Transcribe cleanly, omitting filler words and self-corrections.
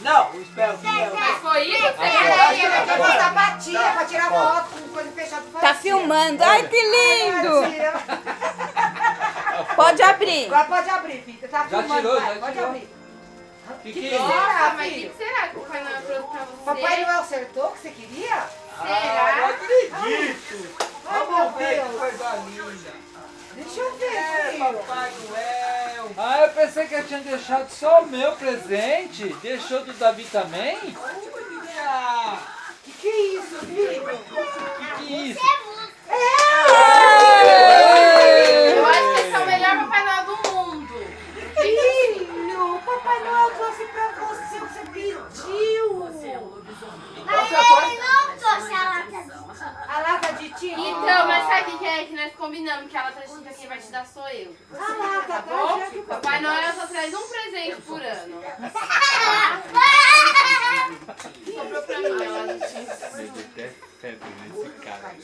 Não, o espelho. Mas foi isso? Ela quer mostrar pra tia, pra tirar foto com coisa fechada. Tá filmando. Ai, que lindo. Pode abrir. Agora pode abrir, filha. Tá Já filmando, tirou, vai. já Pode tirou. abrir. Que Será, Mas o filho? que será que o Papai Noel trouxe pra você? Papai Noel acertou o que você queria? Não Será? acredito. Ai, Vamos meu ver que Deus. coisa linda. Deixa eu ver, filho. Papai Noel. Ah, eu pensei que eu tinha deixado só o meu presente. Deixou do Davi também? Olha. Que é isso, filho? Que isso? Eu acho que esse é o melhor Papai Noel do mundo. Filho, o Papai Noel trouxe pra você o que você pediu. Mas ele não trouxe a lata de A lata de tinta. Então, mas sabe o que é que nós combinamos? Que ela traz tinta, quem vai te dar sou eu. A lata, Tá tá? bom? Já que o Papai Noel só traz um presente por ano. Sobrou pra mim, ela de tinta. Eu detesto febre nesse cara.